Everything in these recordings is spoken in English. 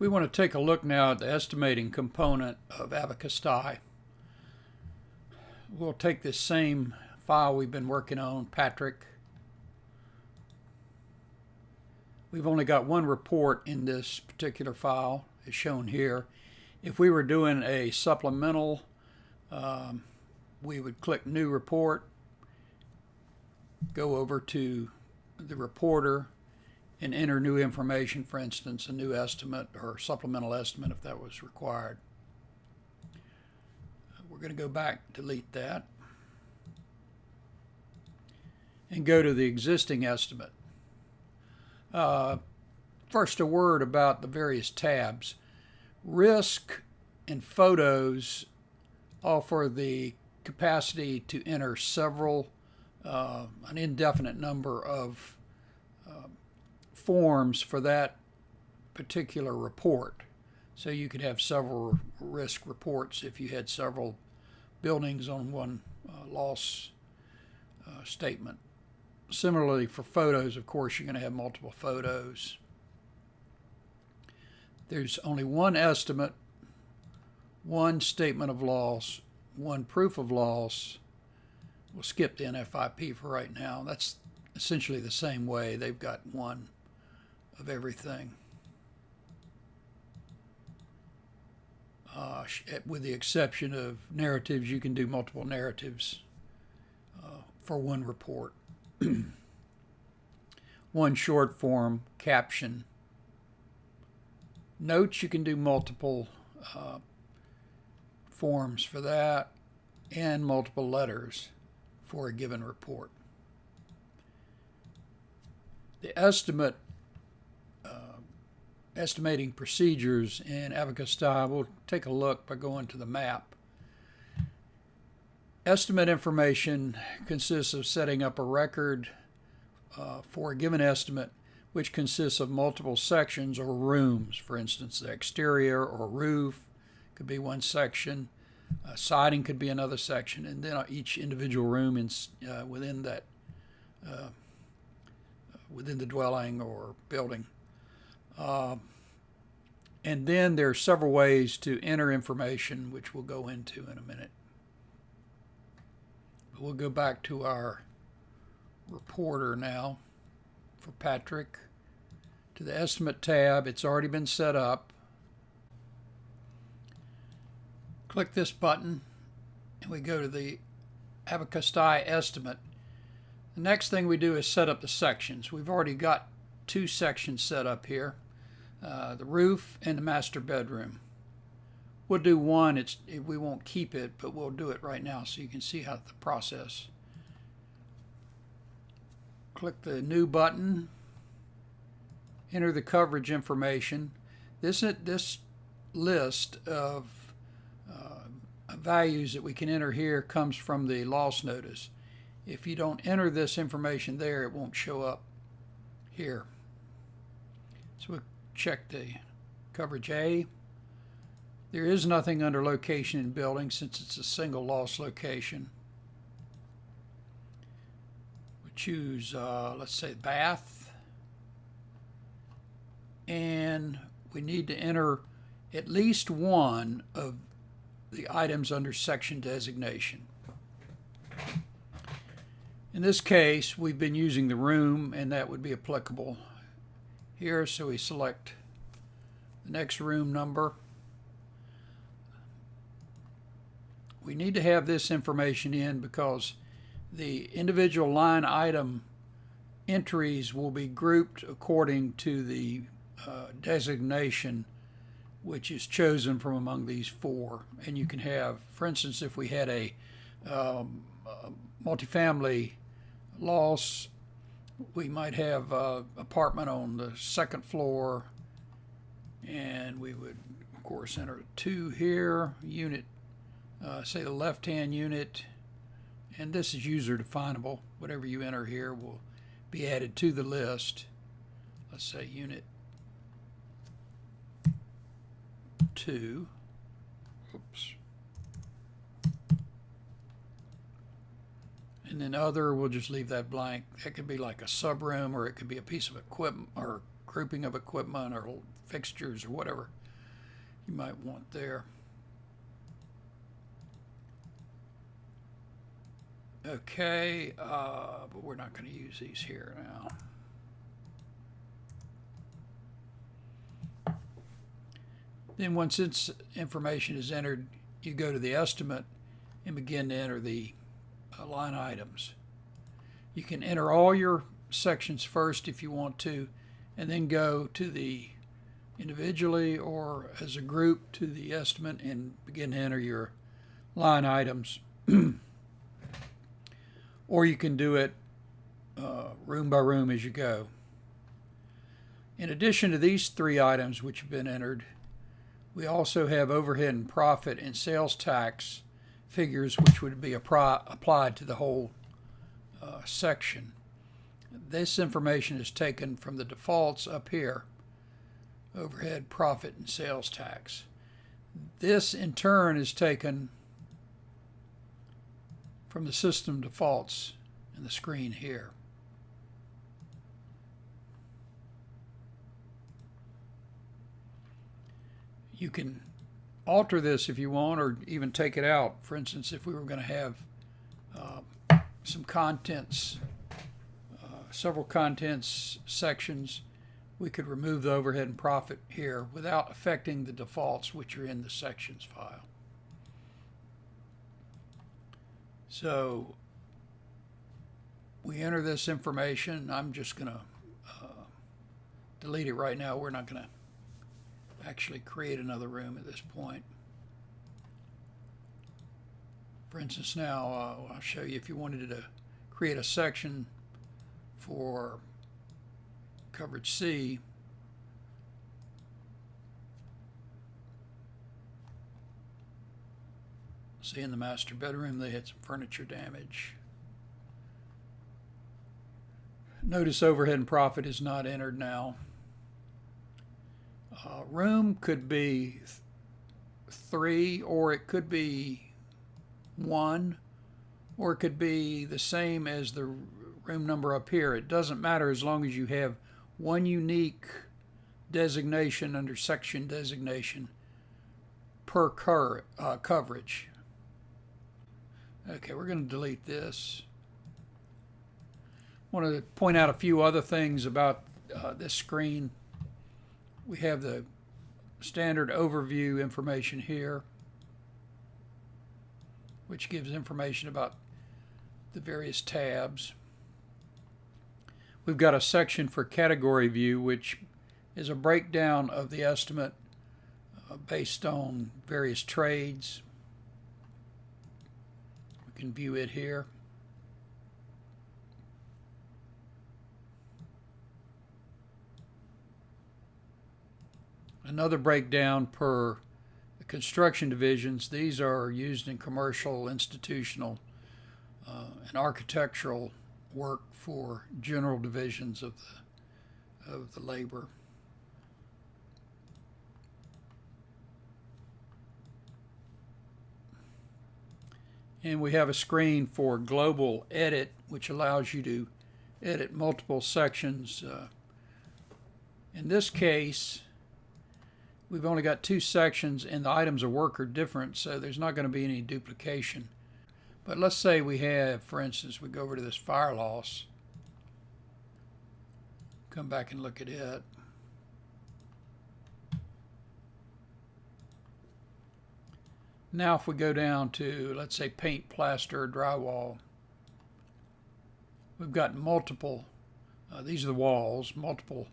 We want to take a look now at the estimating component of Abakosti. We'll take this same file we've been working on, Patrick. We've only got one report in this particular file, as shown here. If we were doing a supplemental, we would click New Report, go over to the reporter, and enter new information, for instance, a new estimate or supplemental estimate if that was required. We're going to go back, delete that, and go to the existing estimate. First, a word about the various tabs. Risk and photos offer the capacity to enter several, an indefinite number of forms for that particular report. So you could have several risk reports if you had several buildings on one loss statement. Similarly, for photos, of course, you're going to have multiple photos. There's only one estimate, one statement of loss, one proof of loss. We'll skip the NFIP for right now. That's essentially the same way. They've got one of everything. With the exception of narratives, you can do multiple narratives for one report. One short form caption. Notes, you can do multiple forms for that, and multiple letters for a given report. The estimating procedures in Abakosti, we'll take a look by going to the map. Estimate information consists of setting up a record for a given estimate, which consists of multiple sections or rooms. For instance, the exterior or roof could be one section, siding could be another section, and then each individual room within that within the dwelling or building. And then there are several ways to enter information, which we'll go into in a minute. But we'll go back to our reporter now for Patrick. To the Estimate tab, it's already been set up. Click this button, and we go to the Abakosti Estimate. The next thing we do is set up the sections. We've already got two sections set up here. The roof and the master bedroom. We'll do one, we won't keep it, but we'll do it right now so you can see how the process. Click the new button, enter the coverage information. This list of values that we can enter here comes from the loss notice. If you don't enter this information there, it won't show up here. So we'll check the coverage A. There is nothing under location in building since it's a single loss location. We choose, let's say, bath. And we need to enter at least one of the items under section designation. In this case, we've been using the room, and that would be applicable here. So we select the next room number. We need to have this information in because the individual line item entries will be grouped according to the designation which is chosen from among these four. And you can have, for instance, if we had a multifamily loss, we might have an apartment on the second floor, and we would, of course, enter a 2 here, unit, say the left-hand unit, and this is user definable. Whatever you enter here will be added to the list. Let's say unit 2. Oops. And then other, we'll just leave that blank. That could be like a sub room, or it could be a piece of equipment or grouping of equipment or fixtures or whatever you might want there. Okay, but we're not going to use these here now. Then once its information is entered, you go to the estimate and begin to enter the line items. You can enter all your sections first if you want to, and then go to the individually or as a group to the estimate and begin to enter your line items. Or you can do it room by room as you go. In addition to these three items which have been entered, we also have overhead and profit and sales tax figures which would be applied to the whole section. This information is taken from the defaults up here, overhead, profit, and sales tax. This in turn is taken from the system defaults in the screen here. You can alter this if you want, or even take it out. For instance, if we were going to have some contents, several contents sections, we could remove the overhead and profit here without affecting the defaults which are in the sections file. So we enter this information. I'm just going to delete it right now. We're not going to actually create another room at this point. For instance, now I'll show you if you wanted to create a section for coverage C. See, in the master bedroom they had some furniture damage. Notice overhead and profit is not entered now. Room could be 3, or it could be 1, or it could be the same as the room number up here. It doesn't matter as long as you have one unique designation under section designation per coverage. Okay, we're going to delete this. I want to point out a few other things about this screen. We have the standard overview information here, which gives information about the various tabs. We've got a section for category view, which is a breakdown of the estimate based on various trades. We can view it here. Another breakdown per construction divisions. These are used in commercial, institutional, and architectural work for general divisions of the labor. And we have a screen for global edit, which allows you to edit multiple sections. In this case, we've only got 2 sections and the items of work are different, so there's not going to be any duplication. But let's say we have, for instance, we go over to this fire loss, come back and look at it. Now if we go down to, let's say, paint, plaster, drywall, we've got multiple, these are the walls, multiple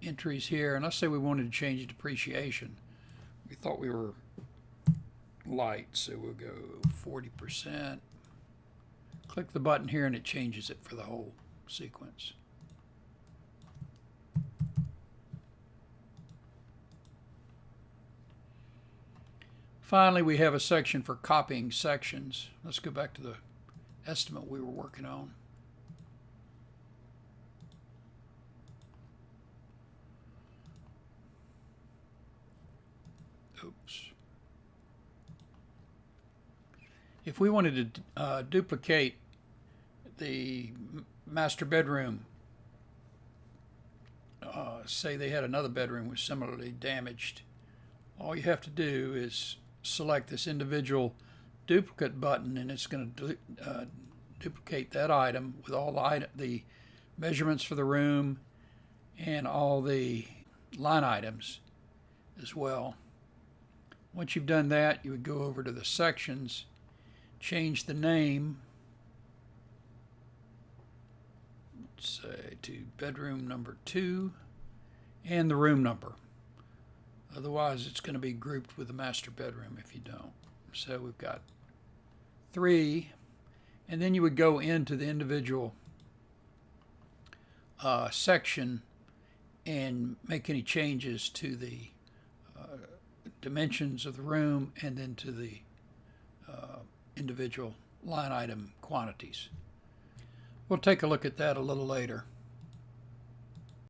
entries here. And let's say we wanted to change depreciation. We thought we were light, so we'll go 40%. Click the button here and it changes it for the whole sequence. Finally, we have a section for copying sections. Let's go back to the estimate we were working on. Oops. If we wanted to duplicate the master bedroom say they had another bedroom was similarly damaged, all you have to do is select this individual duplicate button, and it's going to duplicate that item with all the measurements for the room and all the line items as well. Once you've done that, you would go over to the sections, change the name, let's say to bedroom number 2, and the room number. Otherwise, it's going to be grouped with the master bedroom if you don't. So we've got 3, and then you would go into the individual section and make any changes to the dimensions of the room and then to the individual line item quantities. We'll take a look at that a little later.